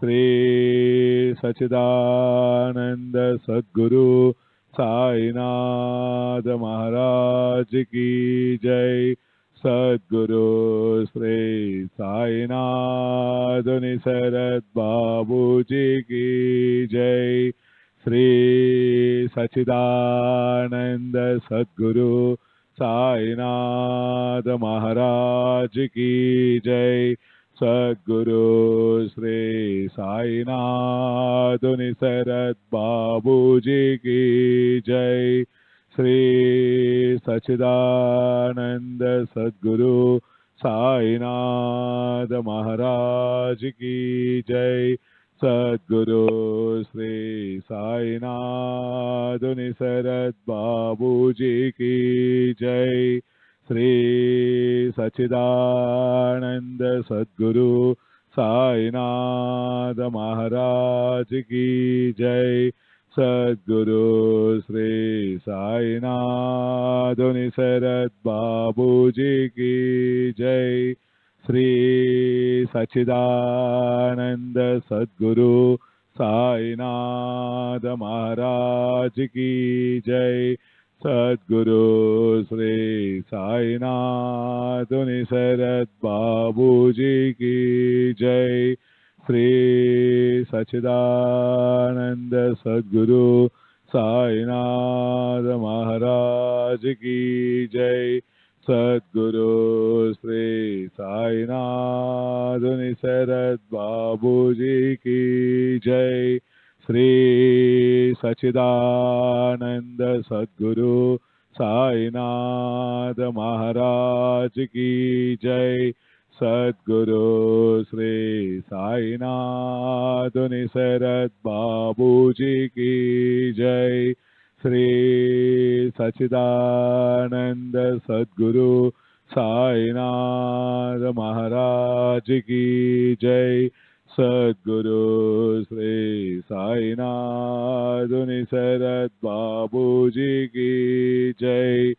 श्री सच्चिदानंद सद्गुरु साईनाथ महाराज की जय। सद्गुरु श्री साईनाथ निसरद बाबू जी की जय। श्री सच्चिदानंद सद्गुरु साईनाथ महाराज की जय। सद्गुरु श्री साईनाथ निसरद बाबू जी की जय। श्री सच्चिदानंद सद्गुरु साईनाथ महाराज की जय। सद्गुरु श्री साईनाथ निसरद बाबू जी की जय। श्री सच्चिदानंद सद्गुरु साईनाथ महाराज की जय। सद्गुरु श्री साईनाथ निसरद बाबू जी की जय। श्री सच्चिदानंद सद्गुरु साईनाथ महाराज की जय। सद्गुरु श्री साईनाथ निसरद बाबू जी की जय। श्री सच्चिदानंद सद्गुरु साईनाथ महाराज की जय। सद्गुरु श्री साईनाथ निसरद बाबू जी की जय। श्री सच्चिदानंद सद्गुरु साईनाथ महाराज की जय। सद्गुरु श्री साईनाथ निसरद बाबू जी की जय। श्री सच्चिदानंद सद्गुरु साईनाथ महाराज की जय। सद्गुरु श्री साईनाथ निसरद बाबू जी की जय।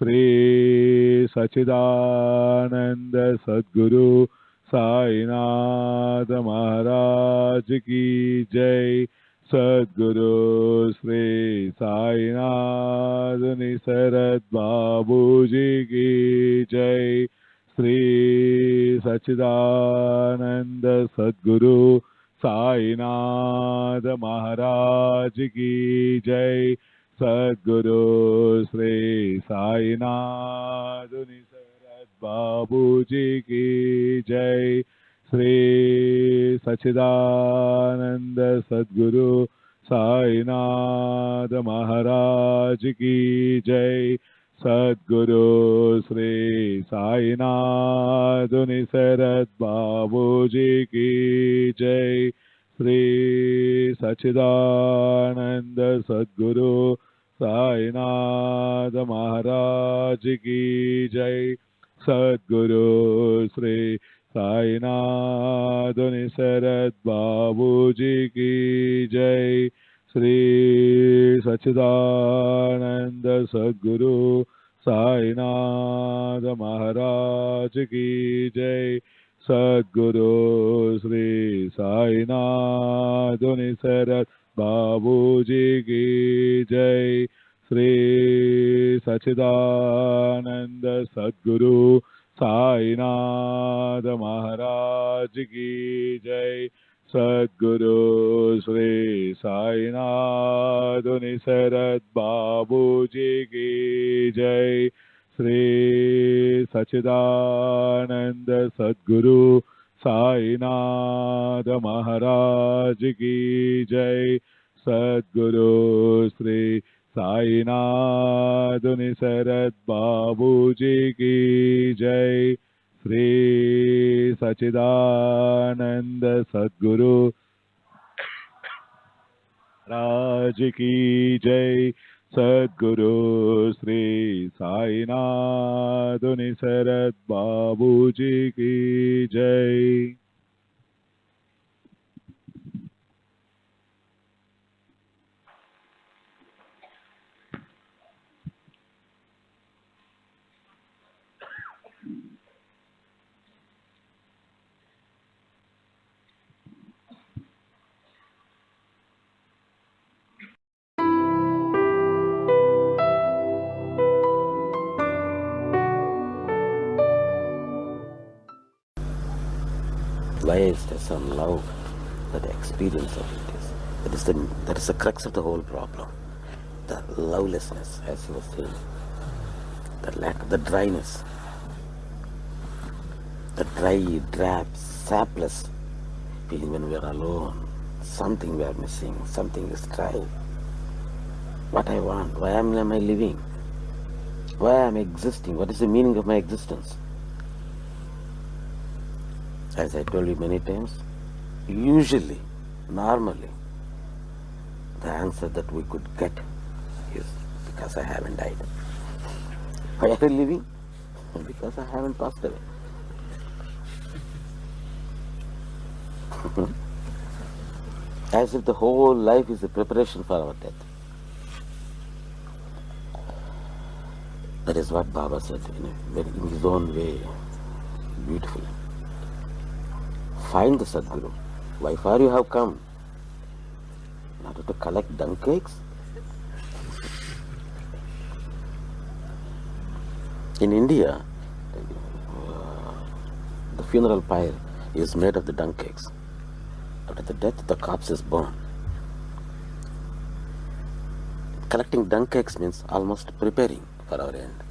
श्री सच्चिदानंद सद्गुरु साईनाथ महाराज की जय। सद्गुरु श्री साईनाथ निसरद बाबू जी की जय। श्री सच्चिदानंद सद्गुरु साईनाथ महाराज की जय। सद्गुरु श्री साईनाथ निसरद बाबू जी की जय। श्री सच्चिदानंद सद्गुरु साईनाथ महाराज की जय। सद्गुरु श्री साईनाथ निसरद बाबू जी की जय। श्री सच्चिदानंद सद्गुरु साईनाथ महाराज की जय। सद्गुरु श्री साईनाथ निसरद बाबू जी की जय। श्री सच्चिदानंद सद्गुरु साईनाथ महाराज की जय। सद्गुरु श्री साईनाथ निसरद बाबू जी की जय। श्री सच्चिदानंद सद्गुरु साईनाथ महाराज की जय। सद्गुरु श्री साईनाथ निसरद बाबू जी की जय। श्री सच्चिदानंद सद्गुरु साईनाथ महाराज की जय। सद्गुरु श्री साईनाथ निसरद बाबू जी की जय। श्री सच्चिदानंद सद्गुरु महाराज की जय। सद्गुरु श्री साईनाथ निसरद बाबू जी की जय। Why is there some love? That experience of it is. That is the crux of the whole problem. The lovelessness, as you were saying. The lack, the dryness. The dry, drab, sapless feeling when we are alone. Something we are missing. Something is dry. What I want. Why am I living? Why am I existing? What is the meaning of my existence? As I told you many times, usually, normally, the answer that we could get is because I haven't died. Why are you living? Because I haven't passed away. As if the whole life is a preparation for our death. That is what Baba said in his own way, beautifully. Find the Sadguru. Why far you have come? In order to collect dung cakes? In India, the funeral pyre is made of the dung cakes. After the death, the corpse is burned. Collecting dung cakes means almost preparing for our end.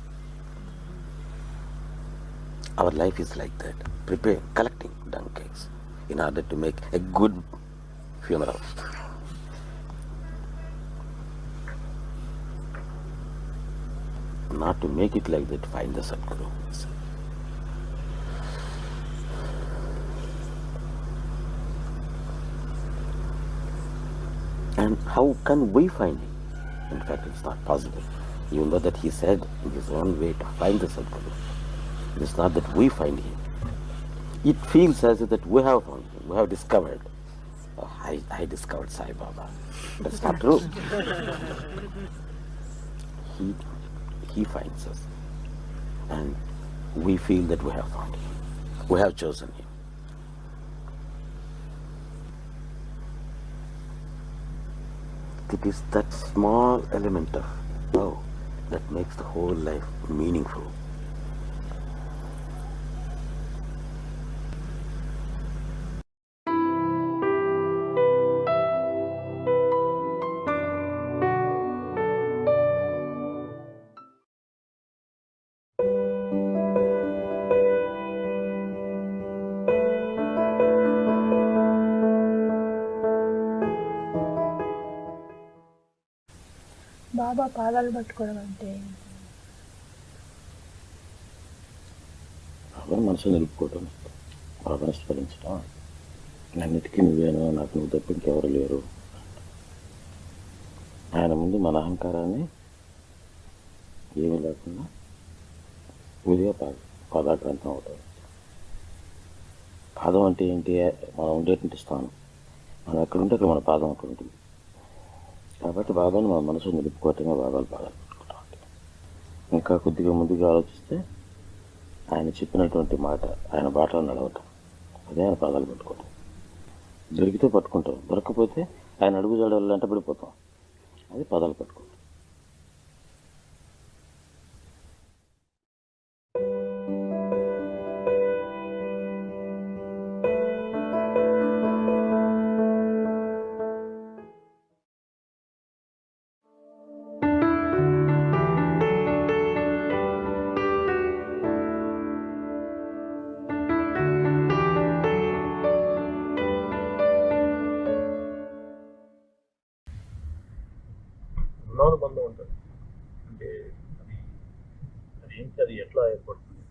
Our life is like that. Collecting dung cakes in order to make a good funeral. Not to make it like that, find the Sadguru. And how can we find him? In fact, it's not possible. Even though that he said in his own way to find the Sadguru, it is not that we find him. It feels as if that we have found him, we have discovered. Oh, I discovered Sai Baba. That's not true. He finds us. And we feel that we have found him. We have chosen him. It is that small element of love that makes the whole life meaningful. బాబా పాదాలు పట్టుకోవడం అంటే బాబాని మనసు నిలుపుకోవటం, బాబాని స్మరించడం, అన్నిటికీ నువ్వేను, నాకు నువ్వు తప్ప ఇంకెవరు లేరు. ఆయన ముందు మన అహంకారాన్ని ఏమీ లేకుండా విధిగా పాదాక్రాంతం అవుతుంది. పాదం అంటే ఏంటి? మనం ఉండేటువంటి స్థానం. మనం ఎక్కడుంటే అక్కడ మన పాదం అక్కడ ఉంటుంది. కాబట్టి బాబాని మన మనసు నిలుపుకోవటమే బాబాలు పాదాలు పెట్టుకుంటాం. ఇంకా కొద్దిగా ముందుగా ఆలోచిస్తే ఆయన చెప్పినటువంటి మాట, ఆయన బాటలో నడవటం, అదే ఆయన పాదాలు పెట్టుకోవటం. దొరికితే పట్టుకుంటాం, దొరకకపోతే ఆయన అడుగుజాడలు వెంట పడిపోతాం. అది పాదాలు పట్టుకోవటం. బంధం ఉంటుంది అంటే అది ఎట్లా ఏర్పడుతుంది?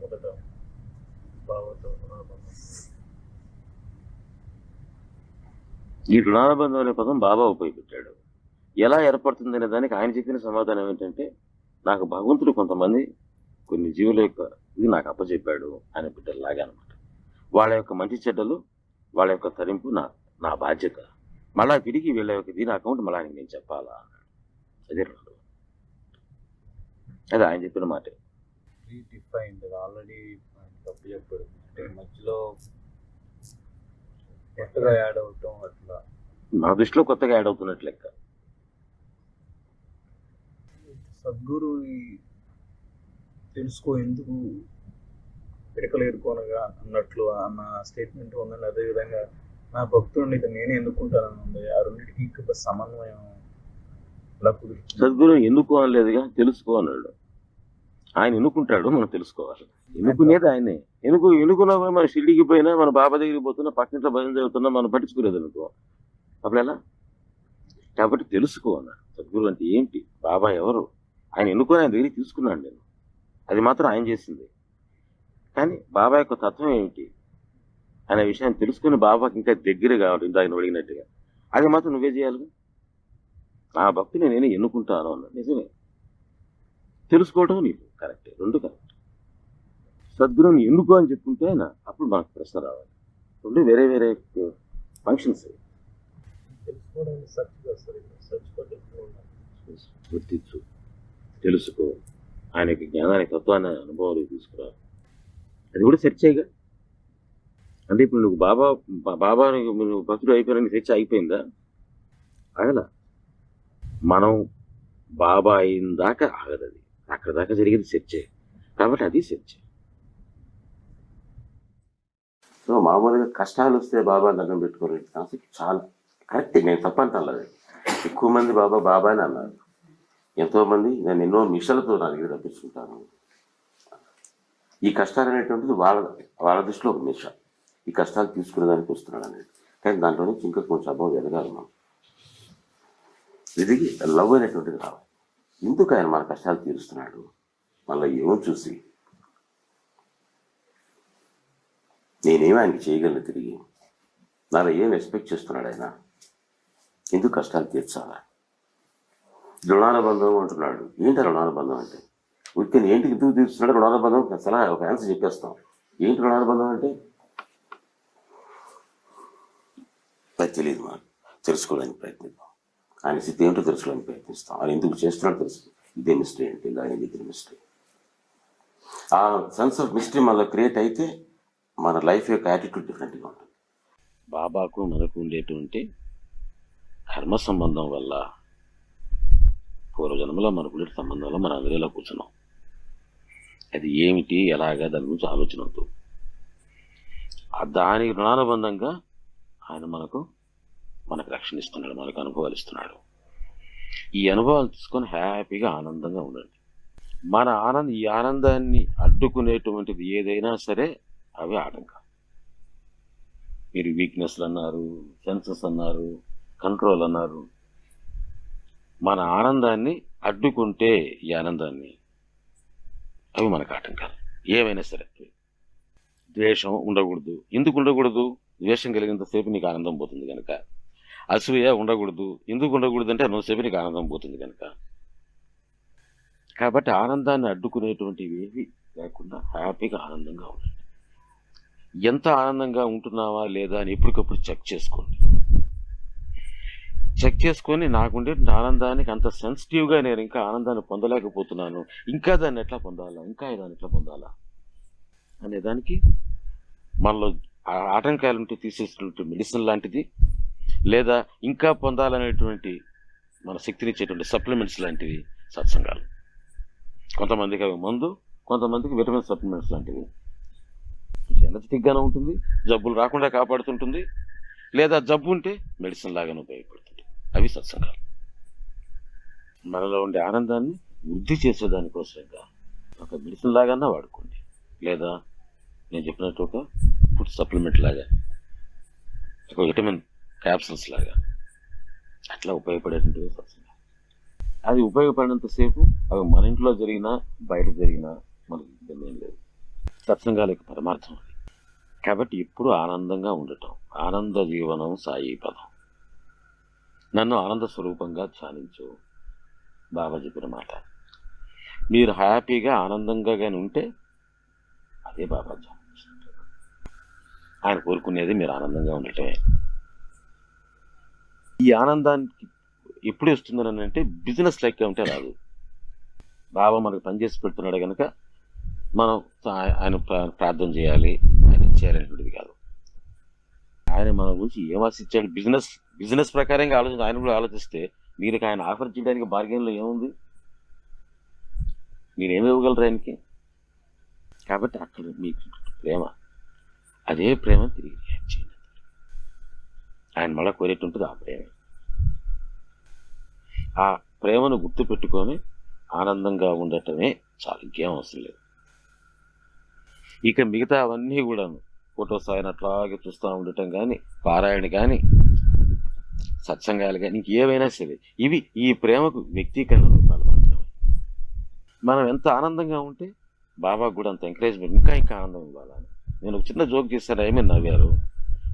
మొదట భావంతో బంధం. ఈ రుణానుబంధం అనే పదం బాబా ఉపయోగించాడు. ఎలా ఏర్పడుతుంది అనే దానికి ఆయన చెప్పిన సమాధానం ఏంటంటే, నాకు భగవంతుడు కొంతమంది కొన్ని జీవుల యొక్క ఇది నాకు అప్పచెప్పాడు అని బిడ్డలాగా అనమాట. వాళ్ళ యొక్క మంచి చెడ్డలు, వాళ్ళ యొక్క తరింపు నా బాధ్యత. మళ్ళా తిరిగి వీళ్ళ యొక్క దీని అకౌంట్ మళ్ళా నేను చెప్పాలా అన్నాడు. అదే రెండు. అది ఆయన చెప్పిన మాట. రీడిఫైన్డ్ ఆల్రెడీ తప్పు చెప్పాడు అంటే మధ్యలో కొత్తగా యాడ్ అవటం అట్లా నా దృష్టిలో కొత్తగా యాడ్ అవుతున్నట్లు లెక్క. సద్గురు ఎందుకు పిడకలు ఏరుకోనగా అన్నట్లు అన్న స్టేట్మెంట్ ఉందండి. అదేవిధంగా నా భక్తుడిని ఇక నేనే ఎన్నుకుంటానని ఉంది. ఆ రెండింటికి ఇంకా సమన్వయం ఎలా కుదురుతుంది? సద్గురు ఎందుకు అనలేదుగా, తెలుసుకో అన్నాడు. ఆయన ఎన్నుకుంటాడు, మనం తెలుసుకోవాలి. ఎన్నుకునేది ఆయనే. ఎన్నుకున్నా మన షిరిడికి పోయినా, మన బాబా దగ్గరికి పోతున్నా, పక్కింట్లో భజన చదువుతున్నా, మనం పట్టించుకోలేదు అనుకో, అప్పుడు ఎలా? కాబట్టి తెలుసుకో అన్నాడు. సద్గురు అంటే ఏంటి, బాబా ఎవరు, ఆయన ఎన్నుకొని ఆయన దగ్గరికి తీసుకున్నాను నేను. అది మాత్రం ఆయన చేసింది. కానీ బాబా యొక్క తత్వం ఏమిటి అనే విషయాన్ని తెలుసుకుని బాబాకి ఇంకా దగ్గర కావాలి. ఇందాక అడిగినట్టుగా అది మాత్రం నువ్వే చేయాలి. ఆ భక్తిని నేనే ఎన్నుకుంటాను అన్నాడు. నిజమే, తెలుసుకోవడం నీకు కరెక్టే, రెండు కరెక్ట్. సద్గురుని ఎన్నుకో అని చెప్పుకుంటే ఆయన అప్పుడు మనకు ప్రశ్న రావాలి. రెండు వేరే వేరే ఫంక్షన్స్. తెలుసుకోవడానికి సర్చ్ చేస్తారు. గుర్తించు, తెలుసుకో, ఆయన యొక్క జ్ఞానానికి తత్వాన్ని అనుభవాలు తీసుకురా. అది కూడా సెర్చ్ చేయగా. అంటే ఇప్పుడు నువ్వు బాబా నువ్వు భక్తుడు అయిపోయినా సెర్చ్ అయిపోయిందా? ఆగల. మనం బాబా అయిన దాకా ఆగదు. అది అక్కడ దాకా జరిగేది సెర్చే. కాబట్టి అది సెర్చ్. సో మామూలుగా కష్టాలు వస్తే బాబా దండం పెట్టుకోలేదు కాన్సెప్ట్ చాలా కరెక్ట్. నేను తప్పంటాను. అది ఎక్కువ మంది బాబా అని అన్నారు. ఎంతోమంది నేను ఎన్నో మిషన్లతో నా దగ్గర తప్పించుకుంటాను. ఈ కష్టాలు అనేటువంటిది వాళ్ళ దృష్టిలో ఒక మిష. ఈ కష్టాలు తీసుకునేదానికి వస్తున్నాడు అనేది. కానీ దాంట్లో నుంచి ఇంకా కొంచెం అభావం ఎదగాలి. మనం ఎదిగి లవ్ అనేటువంటిది రావాలి. ఎందుకు ఆయన మన కష్టాలు తీరుస్తున్నాడు, మళ్ళీ ఏమో చూసి నేనేమో ఆయనకి చేయగలను, తిరిగి నాలో ఏం ఎక్స్పెక్ట్ చేస్తున్నాడు ఆయన, ఎందుకు కష్టాలు తీర్చాలా? రుణానుబంధం అంటున్నాడు. ఏంటి రుణానుబంధం అంటే? ఉత్తిని ఏంటికి ఎందుకు తీరుస్తున్నాడు రుణానుబంధం? అసలు ఒక ఆన్సర్ చెప్పేస్తాం. ఏంటి రుణానుబంధం అంటే అది తెలియదు. మనం తెలుసుకోవడానికి ప్రయత్నిద్దాం. ఆయన స్థితి ఏమిటో తెలుసుకోవడానికి ప్రయత్నిస్తాం. ఆయన ఎందుకు చేస్తున్నాడో తెలుసు. ఇదే మిస్టరీ అంటే ఇలా ఇది మిస్టరీ. ఆ సెన్స్ ఆఫ్ మిస్టరీ మనలో క్రియేట్ అయితే మన లైఫ్ యొక్క యాటిట్యూడ్ డిఫరెంట్గా ఉంటుంది. బాబాకు మనకు ఉండేటువంటి కర్మ సంబంధం వల్ల, పూర్వజన్మలో మనకు ఉండే సంబంధంలో మనం అందరూ ఇలా కూర్చున్నాం. అది ఏమిటి, ఎలాగా, దాని గురించి ఆలోచన వద్దు. దానికి రుణానుబంధంగా ఆయన మనకు రక్షణ ఇస్తున్నాడు, మనకు అనుభవాలు ఇస్తున్నాడు. ఈ అనుభవాలు తీసుకొని హ్యాపీగా ఆనందంగా ఉండండి. ఈ ఆనందాన్ని అడ్డుకునేటువంటిది ఏదైనా సరే అవి ఆటంకం. మీరు వీక్నెస్లు అన్నారు, సెన్సెస్ అన్నారు, కంట్రోల్ అన్నారు. మన ఆనందాన్ని అడ్డుకుంటే ఈ ఆనందాన్ని అవి మనకు ఆటంకాలు. ఏవైనా సరే. ద్వేషం ఉండకూడదు. ఎందుకు ఉండకూడదు? ద్వేషం కలిగినంతసేపు నీకు ఆనందం పోతుంది కనుక. అసూయ ఉండకూడదు. ఎందుకు ఉండకూడదు అంటే అంతసేపు నీకు ఆనందం పోతుంది కనుక. కాబట్టి ఆనందాన్ని అడ్డుకునేటువంటివి ఏవి లేకుండా హ్యాపీగా ఆనందంగా ఉండండి. ఎంత ఆనందంగా ఉంటున్నావా లేదా అని ఎప్పటికప్పుడు చెక్ చేసుకోండి. చెక్ చేసుకొని నాకుండే ఆనందానికి అంత సెన్సిటివ్గా నేను ఇంకా ఆనందాన్ని పొందలేకపోతున్నాను, ఇంకా దాన్ని ఎట్లా పొందాలా అనే దానికి మనలో ఆటంకాలుంటే తీసేసినటువంటి మెడిసిన్ లాంటిది, లేదా ఇంకా పొందాలనేటువంటి మన శక్తినిచ్చేటువంటి సప్లిమెంట్స్ లాంటివి సత్సంగాలు. కొంతమందికి అవి మందు, కొంతమందికి విటమిన్ సప్లిమెంట్స్ లాంటివి. ఎనర్జెటిక్గానే ఉంటుంది, జబ్బులు రాకుండా కాపాడుతుంటుంది, లేదా జబ్బు ఉంటే మెడిసిన్ లాగానే ఉపయోగపడుతుంది. అవి సత్సంగాలు. మనలో ఉండే ఆనందాన్ని వృద్ధి చేసేదానికోసంగా ఒక మెడిసిన్ లాగానే వాడుకోండి, లేదా నేను చెప్పినట్టు ఒక ఫుడ్ సప్లిమెంట్ లాగా, ఒక విటమిన్ క్యాప్సూల్స్ లాగా అట్లా ఉపయోగపడేటువంటివి సత్సంగాలు. అది ఉపయోగపడినంతసేపు అవి మన ఇంట్లో జరిగినా బయట జరిగినా మనకి ఇబ్బంది ఏం లేదు. సత్సంగాలకు పరమార్థం అది. కాబట్టి ఎప్పుడు ఆనందంగా ఉండటం. ఆనంద జీవనం సాయి పదం. నన్ను ఆనంద స్వరూపంగా ధ్యానించు, బాబా చెప్పిన మాట. మీరు హ్యాపీగా ఆనందంగా కానీ ఉంటే అదే బాబా ధ్యానించినట్టు. ఆయన కోరుకునేది మీరు ఆనందంగా ఉండటమే. ఈ ఆనందానికి ఎప్పుడు వస్తుందని అంటే బిజినెస్ లెక్క ఉంటే రాదు. బాబా మనకు పనిచేసి పెడుతున్నాడు కనుక మనం ఆయన ప్రార్థన చేయాలి, ఆయన ఇచ్చేయాలనేటువంటిది కాదు. ఆయన మన గురించి ఏం ఆశించాడు, బిజినెస్ ప్రకారంగా ఆయన కూడా ఆలోచిస్తే మీరు ఆయన ఆఫర్ చేయడానికి బార్గెన్లో ఏముంది? మీరేమి ఇవ్వగలరు ఆయనకి? కాబట్టి అక్కడ మీకు ప్రేమ. అదే ప్రేమ తిరిగి రియాక్ట్ చేయండి. ఆయన మళ్ళీ కోరేటి ఉంటుంది ఆ ప్రేమ. ఆ ప్రేమను గుర్తు పెట్టుకొని ఆనందంగా ఉండటమే చాలా, ఇంకేం అవసరం లేదు. ఇక మిగతా అవన్నీ కూడాను ఫొటోస్ ఆయన అట్లాగే చూస్తూ ఉండటం కానీ, పారాయణ కానీ, సత్సంగాలు కానీ, ఇంకేవైనా సరే ఇవి ఈ ప్రేమకు వ్యక్తీకరణ రూపాలు మాత్రమే. మనం ఎంత ఆనందంగా ఉంటే బాబాకు కూడా అంత ఎంకరేజ్మెంట్, ఇంకా ఆనందం ఇవ్వాలని. నేను ఒక చిన్న జోక్ చేశాను, ఏమీ నవ్వారు,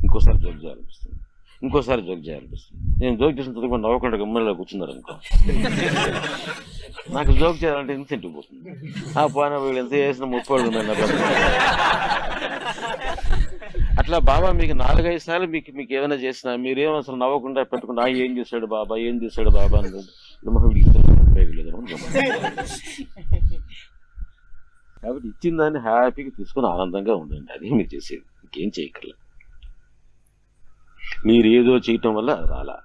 ఇంకోసారి జోక్ చేయాలనిపిస్తుంది, ఇంకోసారి జోక్ చేయాలనిపిస్తుంది. నేను జోక్ చేసిన తర్వాత నవ్వకుండా గమ్మలో కూర్చున్నారు అనుకో, నాకు జోక్ చేయాలంటే ఇన్సెంటివ్ పోతుంది. ఆ పోయిన వీళ్ళు ఎంత చేసిన 30 అట్లా బాబా మీకు 4-5 సార్లు మీకు ఏమైనా చేసినా మీరేమో అసలు నవ్వకుండా పెట్టుకుంటా ఏం చేశాడు బాబా అని ఉపయోగలేదు. కాబట్టి ఇచ్చిన దాన్ని హ్యాపీగా తీసుకుని ఆనందంగా ఉండండి, అది మీరు చేసేది, ఇంకేం చేయక్కర్లేదు. మీరు ఏదో చేయటం వల్ల అది రాలా.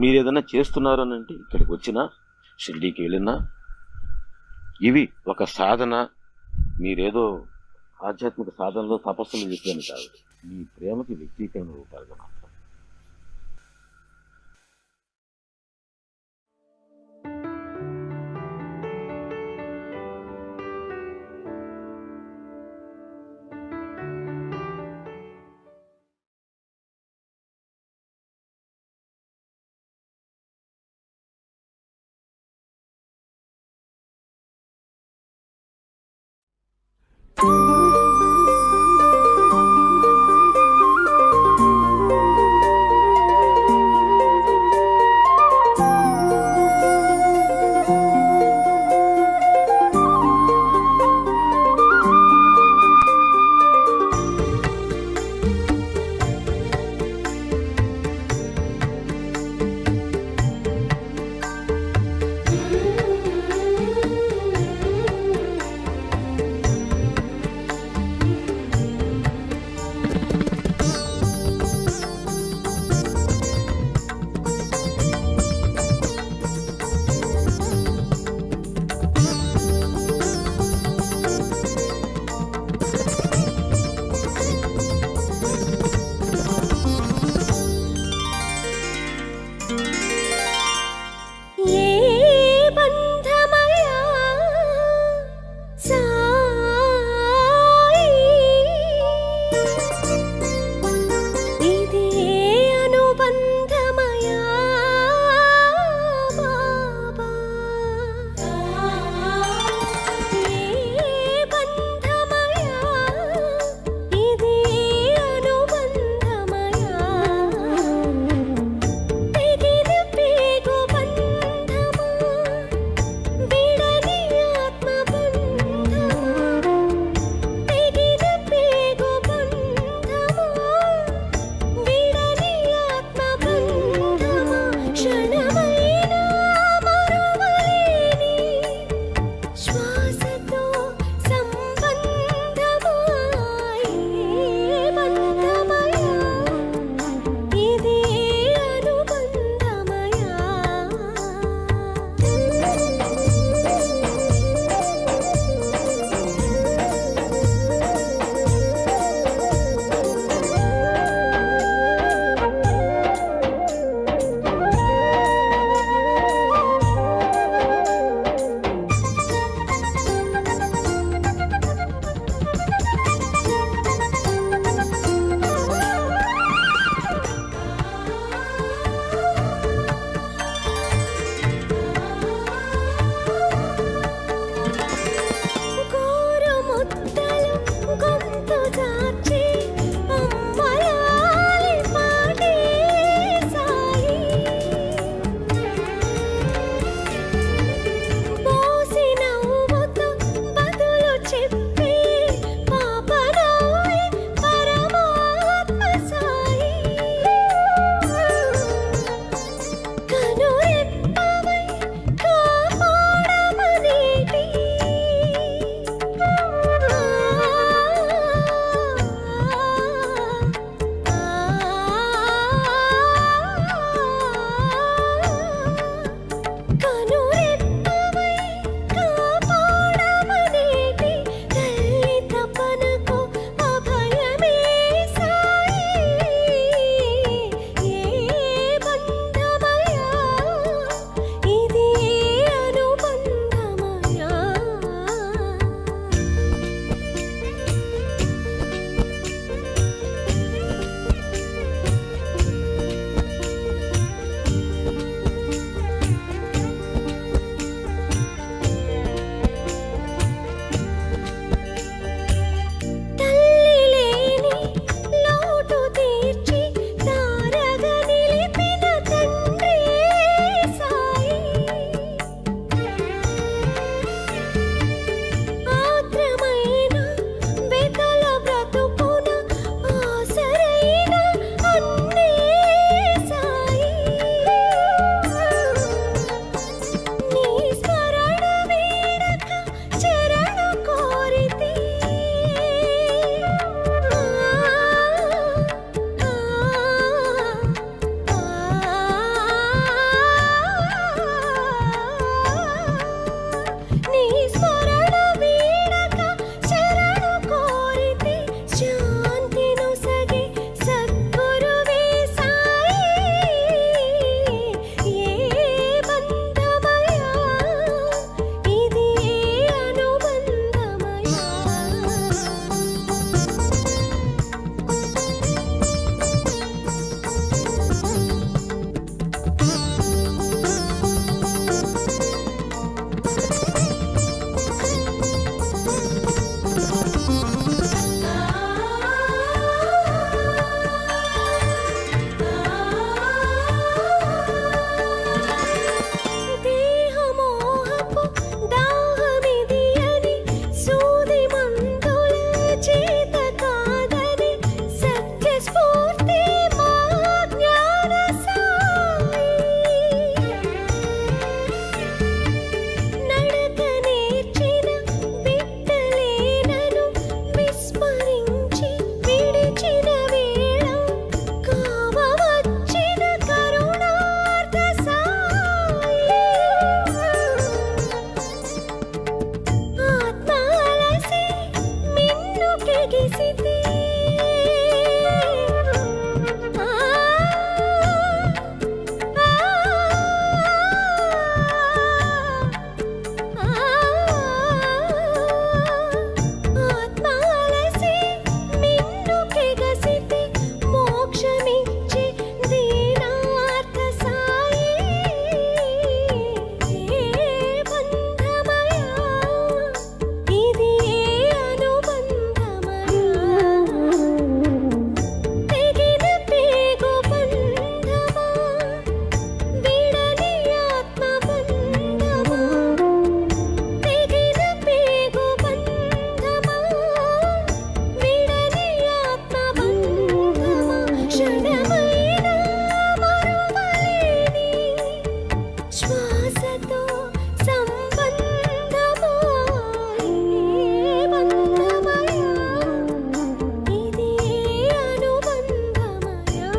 మీరు ఏదైనా చేస్తున్నారు అని అంటే ఇక్కడికి వచ్చినా, షిరిడీకి వెళ్ళినా, ఇవి ఒక సాధన. మీరేదో ఆధ్యాత్మిక సాధనలో తపస్సులు చేసేదని కాదు, మీ ప్రేమకి వ్యక్తీకరణ రూపాలుగా మాత్రం. తెగిసితే ఆత్మాలసి మిన్నుకెగసితే మోక్షమిచ్చి దీనార్థ సాయి బంధమయా ఇది అనుబంధమయా తెగిన పేగు బంధమా విడని ఆత్మ బంధమా తెగిన పేగు బంధమా విడని ఆత్మ బంధమా క్షణమైన మరువలేని శ్వాసతో సంబంధమా బంధమయా ఇది అనుబంధమయా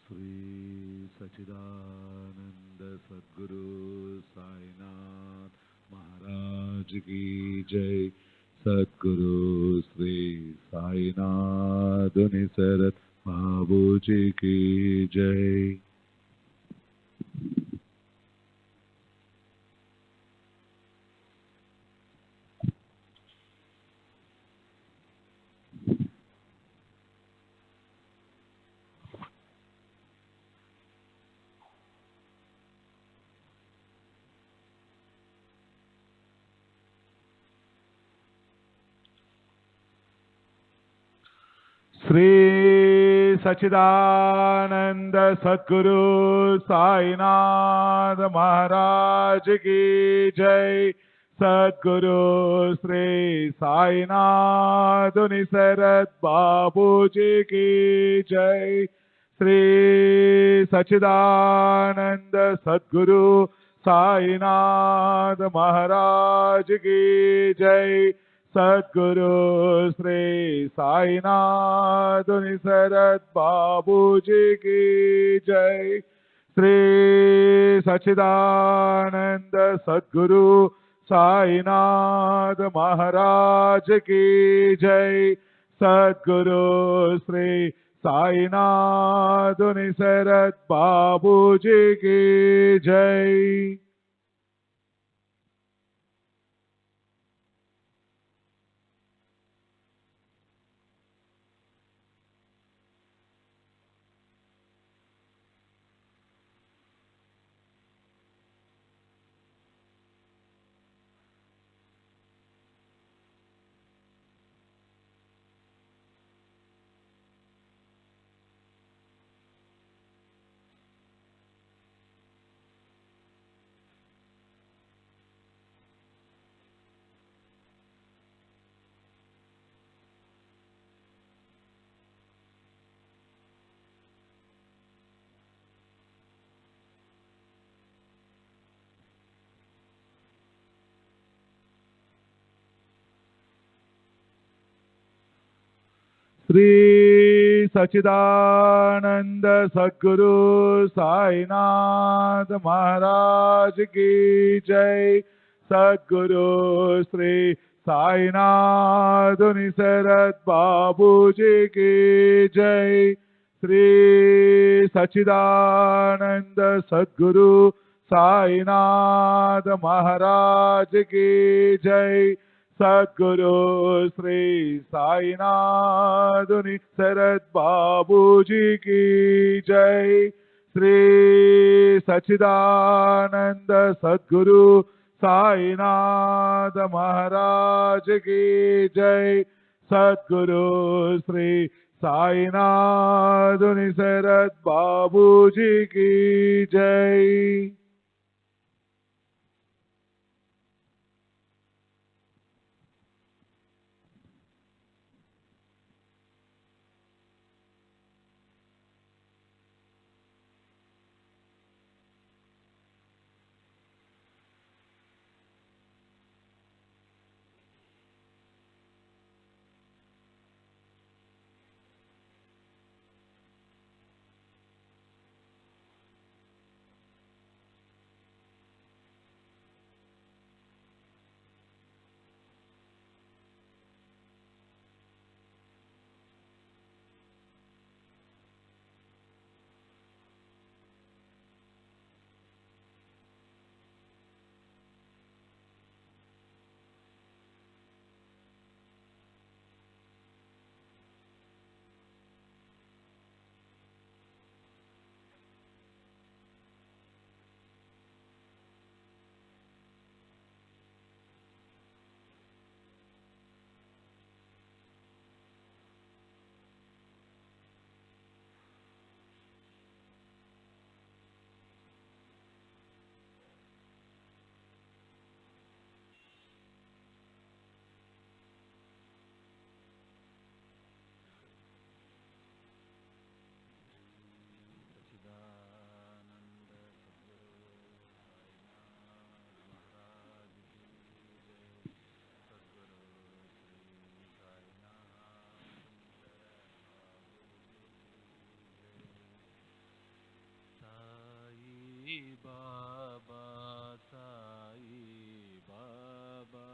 श्री सच्चिदानंद सद्गुरु साईनाथ महाराज की जय। सद्गुरु श्री साईनाथ निसरत बाबू जी की जय। श्री सच्चिदानंद सद्गुरु साईनाथ महाराज की जय। सद्गुरु श्री साईनाथ निसरत बाबू जी की जय। श्री सच्चिदानंद सद्गुरु साईनाथ महाराज की जय। सद्गुरु श्री साईनाथ निसरत बाबू जी की जय। श्री सच्चिदानंद सद्गुरु साईनाथ महाराज की जय। सद्गुरु श्री साईनाथ निसरत बाबू जी की जय। श्री सच्चिदानंद सद्गुरु साईनाथ महाराज की जय। सद्गुरु श्री साईनाथ निसरत बाबू जी की जय। श्री सच्चिदानंद सद्गुरु साईनाथ महाराज की जय। सद्गुरु श्री साईनाथ निसरत बाबू जी की जय। श्री सच्चिदानंद सद्गुरु साईनाथ महाराज की जय। सद्गुरु श्री साईनाथ निसरत बाबू जी की जय। बाबा साई बाबा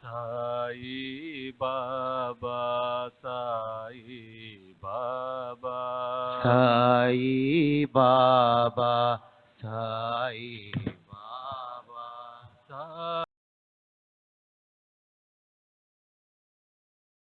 साई बाबा साई बाबा साई बाबा